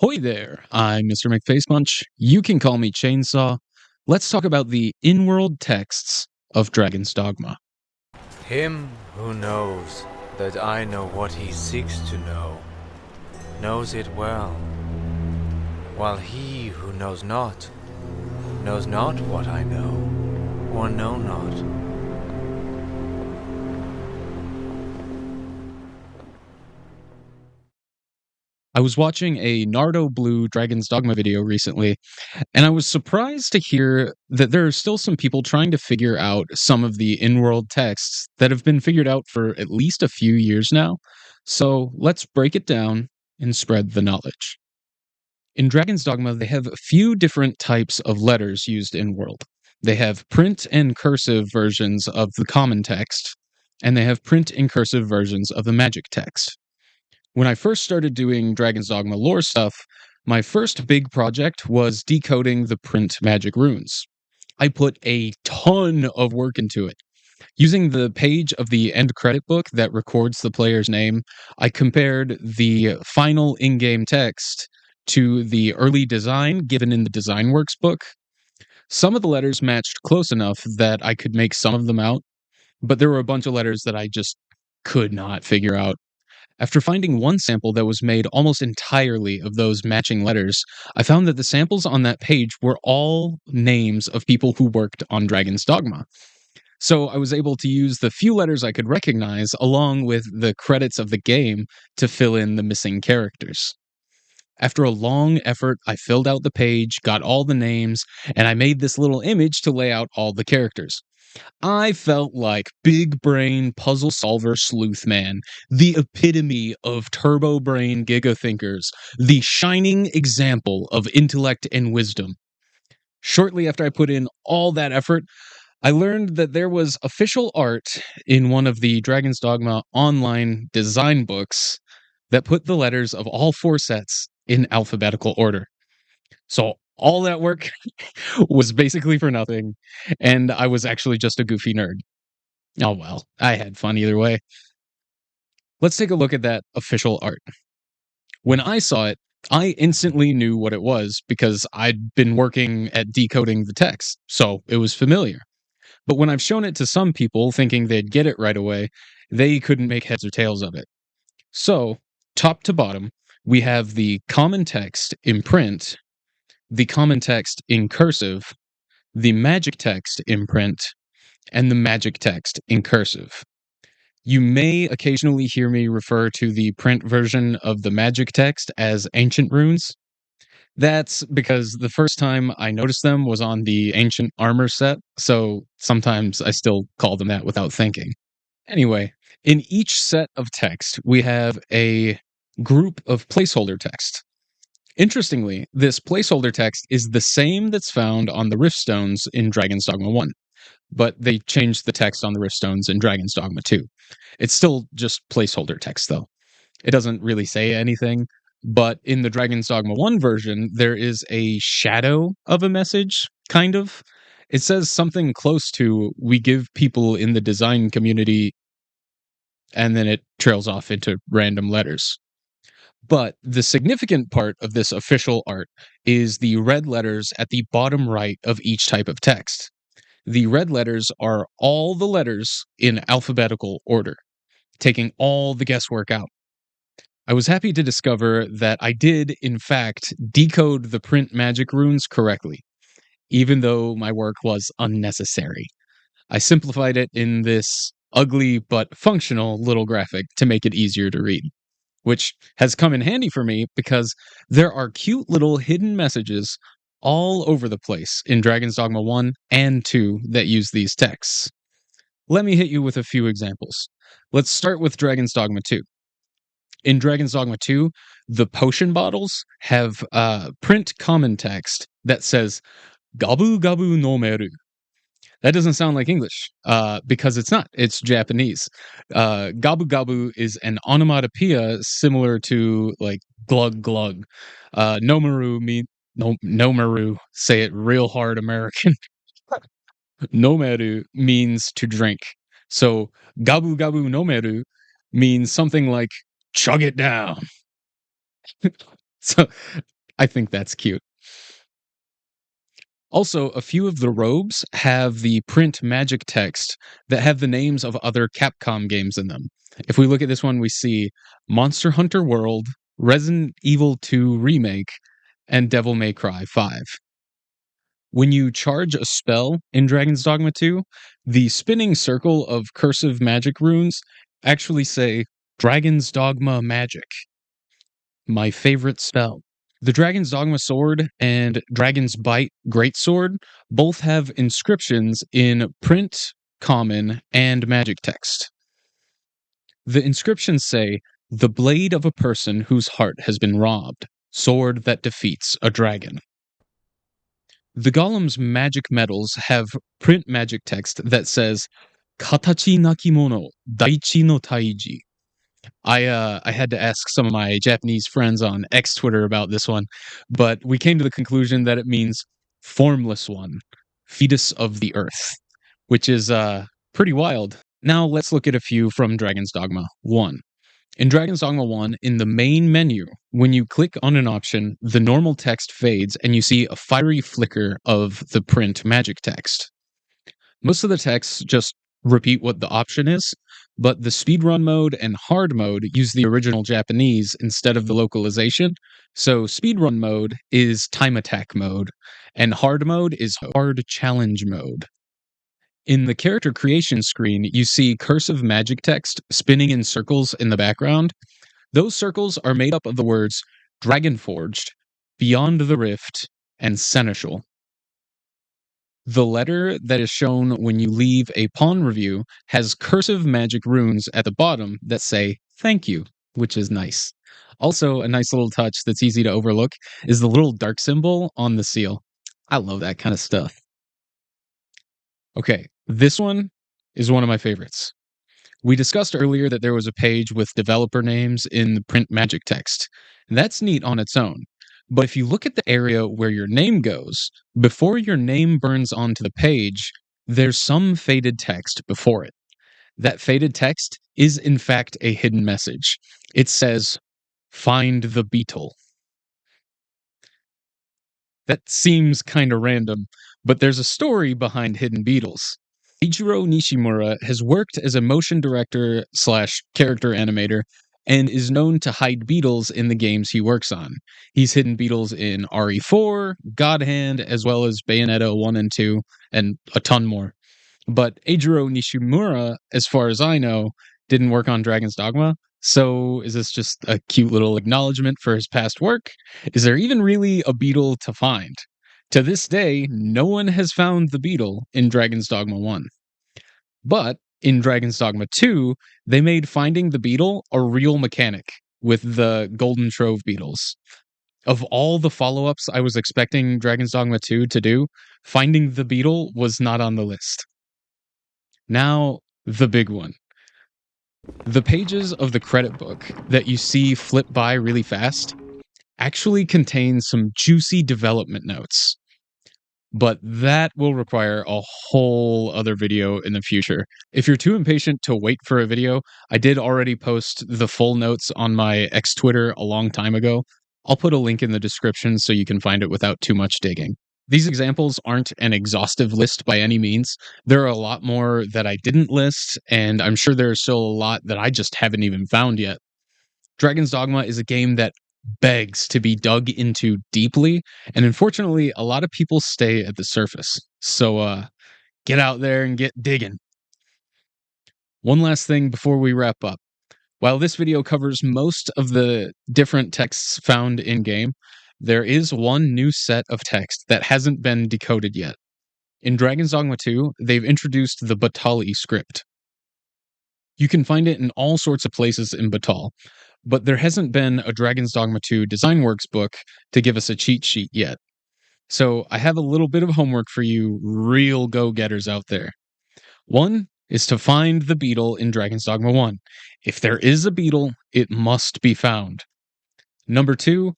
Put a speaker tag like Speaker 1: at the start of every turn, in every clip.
Speaker 1: Hoi there, I'm Mr. McFacepunch. You can call me Chainsaw. Let's talk about the in-world texts of Dragon's Dogma.
Speaker 2: Him who knows that I know what he seeks to know, knows it well, while he who knows not what I know, or know not.
Speaker 1: I was watching a Nardo Blue Dragon's Dogma video recently, and I was surprised to hear that there are still some people trying to figure out some of the in-world texts that have been figured out for at least a few years now. So let's break it down and spread the knowledge. In Dragon's Dogma, they have a few different types of letters used in world. They have print and cursive versions of the common text, and they have print and cursive versions of the magic text. When I first started doing Dragon's Dogma lore stuff, my first big project was decoding the print magic runes. I put a ton of work into it. Using the page of the end credit book that records the player's name, I compared the final in-game text to the early design given in the DesignWorks book. Some of the letters matched close enough that I could make some of them out, but there were a bunch of letters that I just could not figure out. After finding one sample that was made almost entirely of those matching letters, I found that the samples on that page were all names of people who worked on Dragon's Dogma. So I was able to use the few letters I could recognize along with the credits of the game to fill in the missing characters. After a long effort, I filled out the page, got all the names, and I made this little image to lay out all the characters. I felt like big brain puzzle solver sleuth man, the epitome of turbo brain gigathinkers, the shining example of intellect and wisdom. Shortly after I put in all that effort, I learned that there was official art in one of the Dragon's Dogma online design books that put the letters of all four sets in alphabetical order. So all that work was basically for nothing, and I was actually just a goofy nerd. Oh well, I had fun either way. Let's take a look at that official art. When I saw it, I instantly knew what it was because I'd been working at decoding the text, so it was familiar. But when I've shown it to some people thinking they'd get it right away, they couldn't make heads or tails of it. So, top to bottom, we have the common text in print, the common text in cursive, the magic text in print, and the magic text in cursive. You may occasionally hear me refer to the print version of the magic text as ancient runes. That's because the first time I noticed them was on the ancient armor set, so sometimes I still call them that without thinking. Anyway, in each set of text, we have a group of placeholder text. Interestingly, this placeholder text is the same that's found on the Riftstones in Dragon's Dogma 1, but they changed the text on the Riftstones in Dragon's Dogma 2. It's still just placeholder text, though. It doesn't really say anything, but in the Dragon's Dogma 1 version, there is a shadow of a message, kind of. It says something close to, "We give people in the design community," and then it trails off into random letters. But the significant part of this official art is the red letters at the bottom right of each type of text. The red letters are all the letters in alphabetical order, taking all the guesswork out. I was happy to discover that I did, in fact, decode the print magic runes correctly, even though my work was unnecessary. I simplified it in this ugly but functional little graphic to make it easier to read, which has come in handy for me because there are cute little hidden messages all over the place in Dragon's Dogma 1 and 2 that use these texts. Let me hit you with a few examples. Let's start with Dragon's Dogma 2. In Dragon's Dogma 2, the potion bottles have print common text that says "Gabu Gabu no Meru." That doesn't sound like English because it's not. It's Japanese. Gabu Gabu is an onomatopoeia similar to like glug glug. Nomaru mean no Nomaru. Say it real hard, American. Nomeru means to drink. So Gabu Gabu Nomeru means something like chug it down. So I think that's cute. Also, a few of the robes have the print magic text that have the names of other Capcom games in them. If we look at this one, we see Monster Hunter World, Resident Evil 2 Remake, and Devil May Cry 5. When you charge a spell in Dragon's Dogma 2, the spinning circle of cursive magic runes actually say Dragon's Dogma Magic, my favorite spell. The Dragon's Dogma Sword and Dragon's Bite Greatsword both have inscriptions in print, common, and magic text. The inscriptions say, "The blade of a person whose heart has been robbed, sword that defeats a dragon." The golem's magic medals have print magic text that says, "Katachi nakimono, daichi no taiji." I had to ask some of my Japanese friends on X Twitter about this one, but we came to the conclusion that it means formless one, fetus of the earth, which is pretty wild. Now let's look at a few from Dragon's Dogma 1. In Dragon's Dogma 1, in the main menu, when you click on an option, the normal text fades and you see a fiery flicker of the print magic text. Most of the texts just repeat what the option is, but the speedrun mode and hard mode use the original Japanese instead of the localization. So speedrun mode is time attack mode, and hard mode is hard challenge mode. In the character creation screen, you see cursive magic text spinning in circles in the background. Those circles are made up of the words Dragonforged, Beyond the Rift, and Seneschal. The letter that is shown when you leave a pawn review has cursive magic runes at the bottom that say thank you, which is nice. Also, a nice little touch that's easy to overlook is the little dark symbol on the seal. I love that kind of stuff. Okay, this one is one of my favorites. We discussed earlier that there was a page with developer names in the print magic text. That's neat on its own. But if you look at the area where your name goes, before your name burns onto the page, there's some faded text before it. That faded text is, in fact, a hidden message. It says, "Find the beetle." That seems kind of random, but there's a story behind hidden beetles. Eiichiro Nishimura has worked as a motion director slash character animator and is known to hide beetles in the games he works on. He's hidden beetles in RE4, God Hand, as well as Bayonetta 1 and 2, and a ton more. But Eijiro Nishimura, as far as I know, didn't work on Dragon's Dogma. So is this just a cute little acknowledgement for his past work? Is there even really a beetle to find? To this day, no one has found the beetle in Dragon's Dogma 1. But in Dragon's Dogma 2, they made finding the beetle a real mechanic with the Golden Trove beetles. Of all the follow ups I was expecting Dragon's Dogma 2 to do, finding the beetle was not on the list. Now, the big one. The pages of the credit book that you see flip by really fast actually contain some juicy development notes. But that will require a whole other video in the future. If you're too impatient to wait for a video, I did already post the full notes on my X Twitter a long time ago. I'll put a link in the description so you can find it without too much digging. These examples aren't an exhaustive list by any means. There are a lot more that I didn't list, and I'm sure there's still a lot that I just haven't even found yet. Dragon's Dogma is a game that begs to be dug into deeply, and unfortunately, a lot of people stay at the surface. So, get out there and get digging. One last thing before we wrap up. While this video covers most of the different texts found in game, there is one new set of text that hasn't been decoded yet. In Dragon's Dogma 2, they've introduced the Batali script. You can find it in all sorts of places in Batal, but there hasn't been a Dragon's Dogma 2 DesignWorks book to give us a cheat sheet yet. So I have a little bit of homework for you real go-getters out there. One is to find the beetle in Dragon's Dogma 1. If there is a beetle, it must be found. Number 2,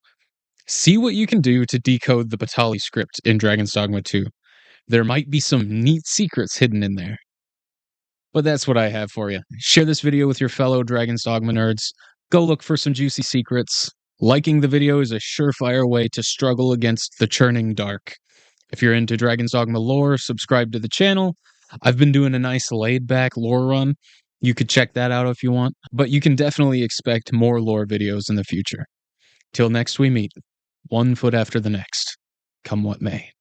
Speaker 1: see what you can do to decode the Batali script in Dragon's Dogma 2. There might be some neat secrets hidden in there. But that's what I have for you. Share this video with your fellow Dragon's Dogma nerds. Go look for some juicy secrets. Liking the video is a surefire way to struggle against the churning dark. If you're into Dragon's Dogma lore, subscribe to the channel. I've been doing a nice laid back lore run. You could check that out if you want, but you can definitely expect more lore videos in the future. Till next we meet, one foot after the next, come what may.